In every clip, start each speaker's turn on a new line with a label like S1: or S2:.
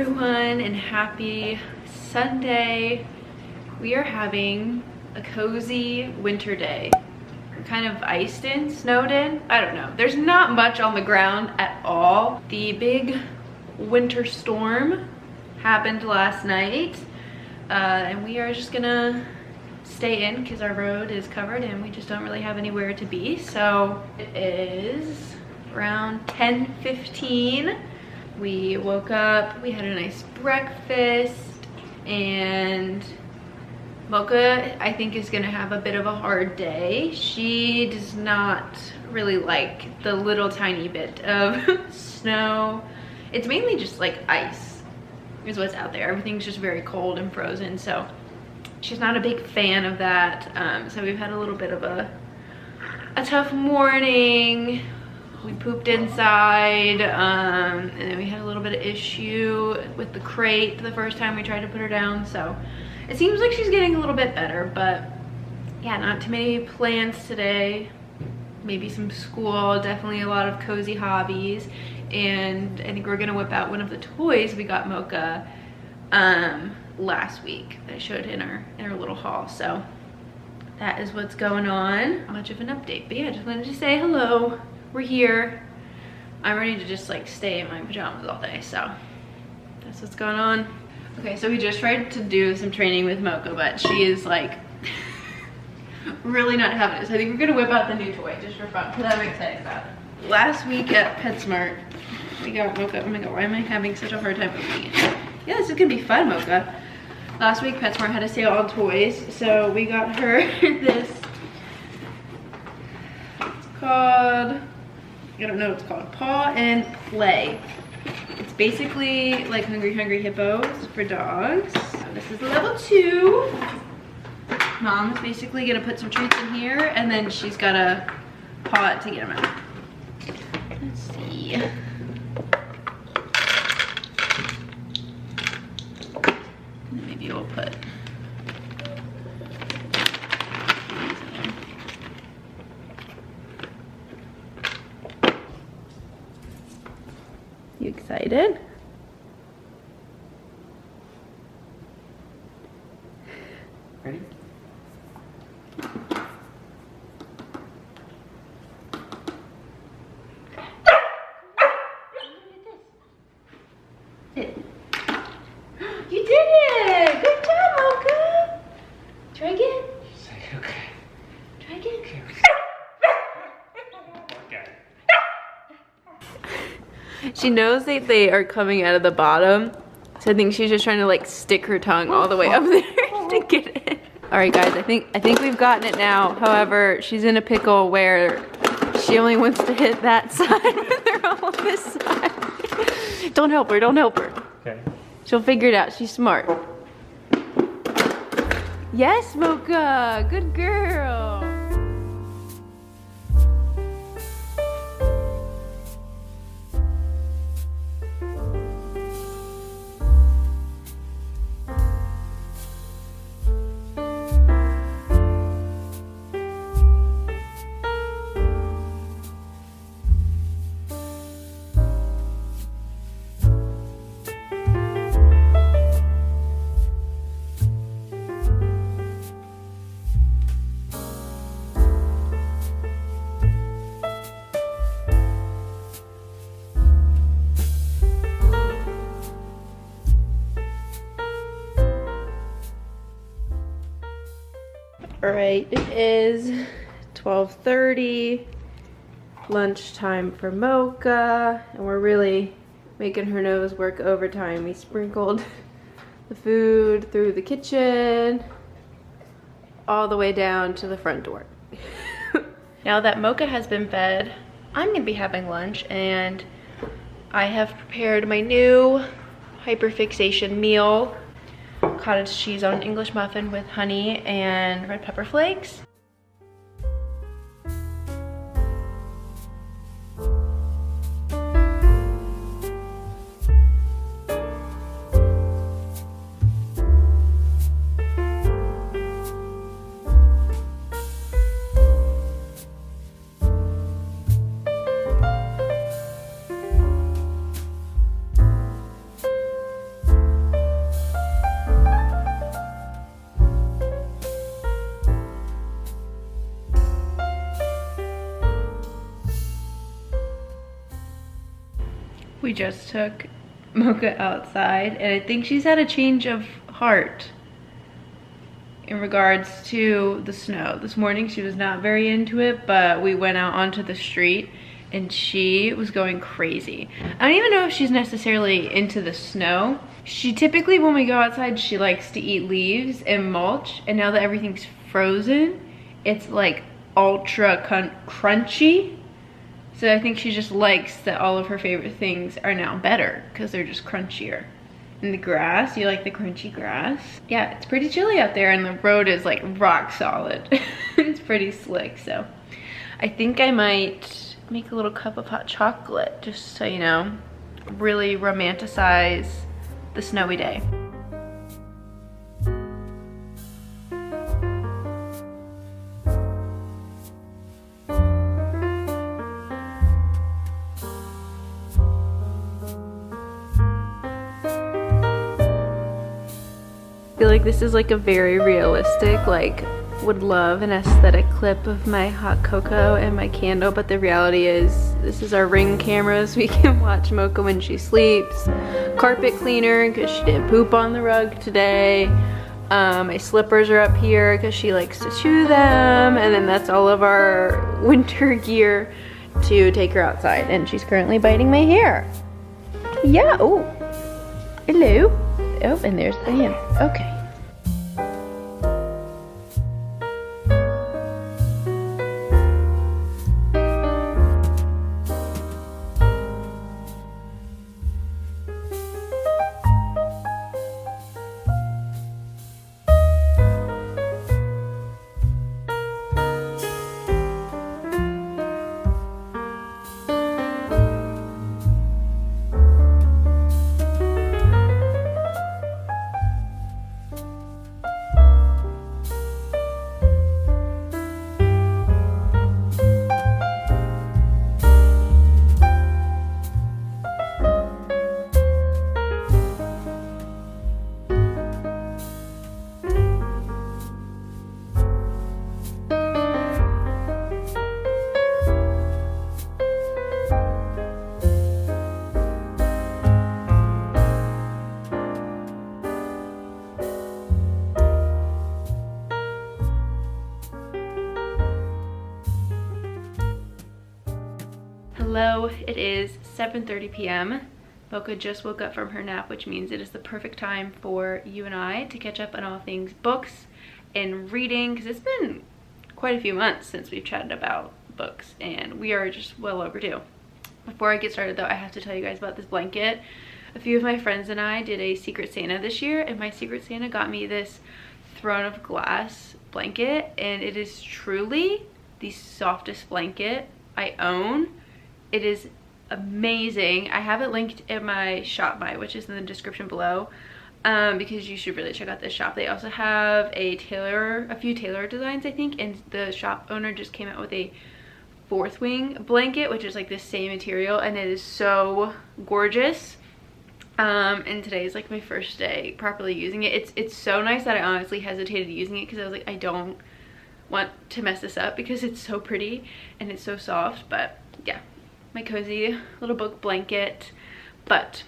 S1: everyone, and happy Sunday. We are having a cozy winter day. We're kind of iced in, snowed in, I don't know. There's not much on the ground at all. The big winter storm happened last night, and we are just gonna stay in because our road is covered and we just don't really have anywhere to be. So it is around 10:15. We woke up, we had a nice breakfast, and Mocha, I think, is gonna have a bit of a hard day. She does not really like the little tiny bit of snow. It's mainly just like ice is what's out there. Everything's just very cold and frozen, so she's not a big fan of that. So we've had a little bit of a tough morning. We pooped inside, and then we had a little bit of issue with the crate the first time we tried to put her down. So it seems like she's getting a little bit better, but yeah, not too many plans today. Maybe some school, definitely a lot of cozy hobbies. And I think we're gonna whip out one of the toys we got Mocha last week that I showed in our little haul. So that is what's going on. Not much of an update, but yeah, I just wanted to say hello. We're here. I'm ready to just like stay in my pajamas all day, so that's what's going on. Okay, so we just tried to do some training with Mocha, but she is like really not having it. So I think we're gonna whip out the new toy just for fun, because I'm excited about it. Last week at PetSmart, we got Mocha. Oh my god, why am I having such a hard time opening it? Yeah, this is gonna be fun, Mocha. Last week PetSmart had a sale on toys, so we got her this. It's called, I don't know what it's called, Paw and Play. It's basically like Hungry Hungry Hippos for dogs. So this is level 2. Mom's basically gonna put some treats in here, and then she's gotta paw it to get them out. Let's see. Maybe we'll put You excited?
S2: Ready?
S1: You did it! Good job, Mocha! Try again.
S2: Say okay.
S1: Try again.
S2: Okay.
S1: She knows that they are coming out of the bottom, so I think she's just trying to like stick her tongue all the way up there to get it. All right, guys, I think we've gotten it now. However, she's in a pickle where she only wants to hit that side, but they're all on this side. Don't help her, don't help her.
S2: Okay.
S1: She'll figure it out, she's smart. Yes, Mocha, good girl. All right, it is 12:30, lunchtime for Mocha, and we're really making her nose work overtime. We sprinkled the food through the kitchen all the way down to the front door. Now that Mocha has been fed, I'm gonna be having lunch, and I have prepared my new hyperfixation meal. Cottage cheese on an English muffin with honey and red pepper flakes. We just took Mocha outside, and I think she's had a change of heart in regards to the snow. This morning she was not very into it, but we went out onto the street and she was going crazy. I don't even know if she's necessarily into the snow. She typically, when we go outside, she likes to eat leaves and mulch, and now that everything's frozen, it's like ultra crunchy. So I think she just likes that all of her favorite things are now better because they're just crunchier. And the grass, you like the crunchy grass? Yeah, it's pretty chilly out there and the road is like rock solid. It's pretty slick, so I think I might make a little cup of hot chocolate just so, you know, really romanticize the snowy day. I feel like this is like a very realistic, like, would love an aesthetic clip of my hot cocoa and my candle, but the reality is this is our Ring cameras. We can watch Mocha when she sleeps, carpet cleaner because she didn't poop on the rug today, my slippers are up here because she likes to chew them, and then that's all of our winter gear to take her outside. And she's currently biting my hair. Yeah. Oh, hello. Oh, and there's the hand. Okay. Hello, it is 7:30 p.m. Mocha just woke up from her nap, which means it is the perfect time for you and I to catch up on all things books and reading, because it's been quite a few months since we've chatted about books and we are just well overdue. Before I get started though, I have to tell you guys about this blanket. A few of my friends and I did a Secret Santa this year, and my Secret Santa got me this Throne of Glass blanket, and it is truly the softest blanket I own. It is amazing. I have it linked in my shop buy, which is in the description below, because you should really check out this shop. They also have a few tailor designs, I think, and the shop owner just came out with a fourth wing blanket, which is like the same material, and it is so gorgeous. And today is like my first day properly using it. It's so nice that I honestly hesitated using it because I was like, I don't want to mess this up because it's so pretty and it's so soft. But yeah, my cozy little book blanket. But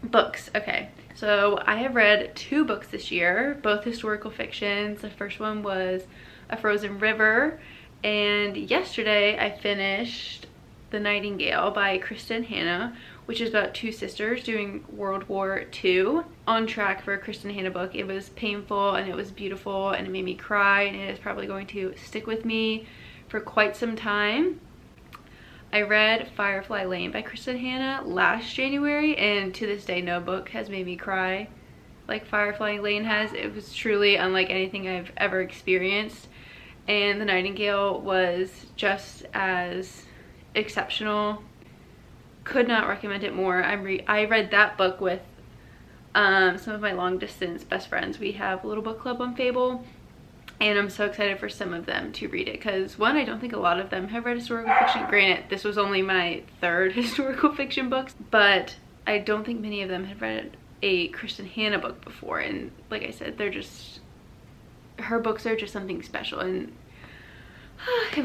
S1: books, okay, so I have read 2 books this year, both historical fictions. The first one was A Frozen River, and yesterday I finished The Nightingale by Kristen Hanna, which is about 2 sisters during World War II. On track for a Kristen Hanna book. It was painful and it was beautiful and it made me cry, and it is probably going to stick with me for quite some time. I read Firefly Lane by Kristen Hanna last January, and to this day no book has made me cry like Firefly Lane has. It was truly unlike anything I've ever experienced, and The Nightingale was just as exceptional. Could not recommend it more. I read that book with some of my long distance best friends. We have a little book club on Fable, and I'm so excited for some of them to read it because, one, I don't think a lot of them have read historical fiction. Granted, this was only my 3rd historical fiction book, but I don't think many of them had read a Kristen Hanna book before, and like I said, her books are just something special, and it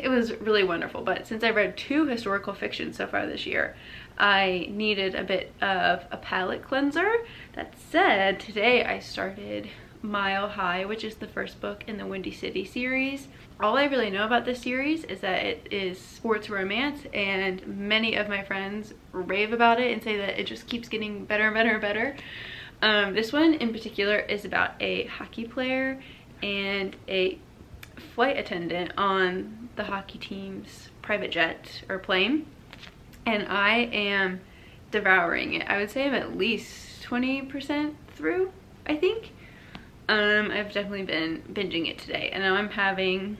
S1: was really wonderful. But since I read 2 historical fictions so far this year, I needed a bit of a palate cleanser. That said, today I started Mile High, which is the first book in the Windy City series. All I really know about this series is that it is sports romance, and many of my friends rave about it and say that it just keeps getting better and better and better. This one in particular is about a hockey player and a flight attendant on the hockey team's private jet or plane, and I am devouring it. I would say I'm at least 20% through, I think. I've definitely been binging it today, and now I'm having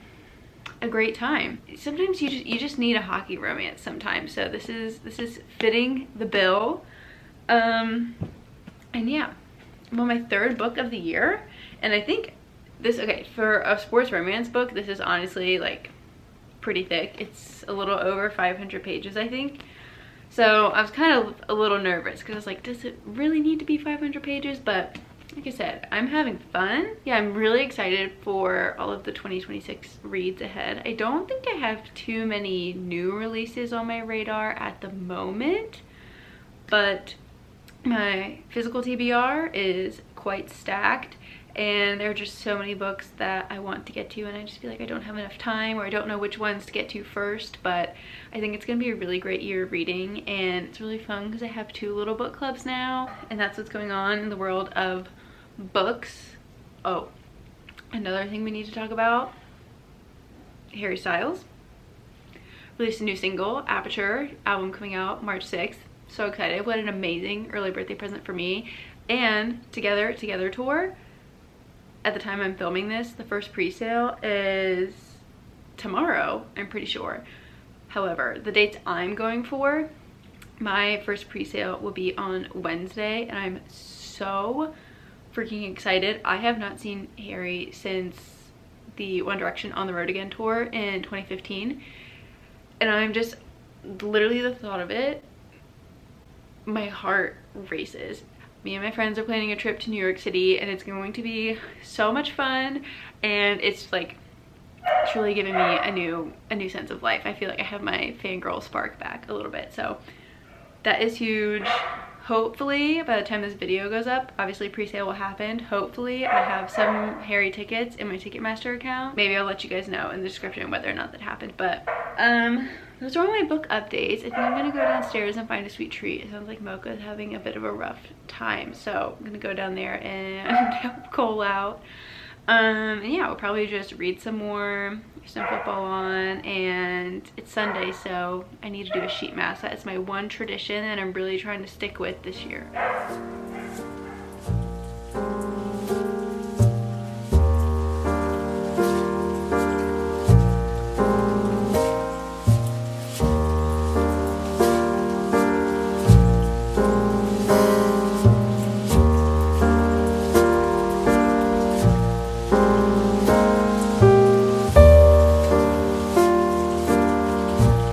S1: a great time. Sometimes you just need a hockey romance sometimes, so this is fitting the bill. And yeah, I'm on my 3rd book of the year, and I think this, okay, for a sports romance book, this is honestly like pretty thick. It's a little over 500 pages, I think. So I was kind of a little nervous because I was like, does it really need to be 500 pages? But like I said, I'm having fun. Yeah, I'm really excited for all of the 2026 reads ahead. I don't think I have too many new releases on my radar at the moment, but my physical TBR is quite stacked, and there are just so many books that I want to get to, and I just feel like I don't have enough time, or I don't know which ones to get to first. But I think it's gonna be a really great year of reading, and it's really fun because I have 2 little book clubs now, and that's what's going on in the world of books. Oh, another thing we need to talk about, Harry Styles released a new single, Aperture, album coming out March 6th. So excited. What an amazing early birthday present for me. And Together tour, at the time I'm filming this, the first pre-sale is tomorrow, I'm pretty sure. However, the dates I'm going for, my first pre-sale will be on Wednesday, and I'm so freaking excited. I have not seen Harry since the One Direction On the Road Again tour in 2015, and I'm just, literally the thought of it, my heart races. Me and my friends are planning a trip to New York City, and it's going to be so much fun, and it's like, it's really giving me a new sense of life. I feel like I have my fangirl spark back a little bit, so that is huge. Hopefully by the time this video goes up, obviously pre-sale will happen, hopefully I have some Harry tickets in my Ticketmaster account. Maybe I'll let you guys know in the description whether or not that happened. But those are all my book updates. I think I'm gonna go downstairs and find a sweet treat. It sounds like Mocha is having a bit of a rough time, so I'm gonna go down there and help Cole out. And yeah, we'll probably just read some more, some football on, and it's Sunday, so I need to do a sheet mask. That is my one tradition, and I'm really trying to stick with this year.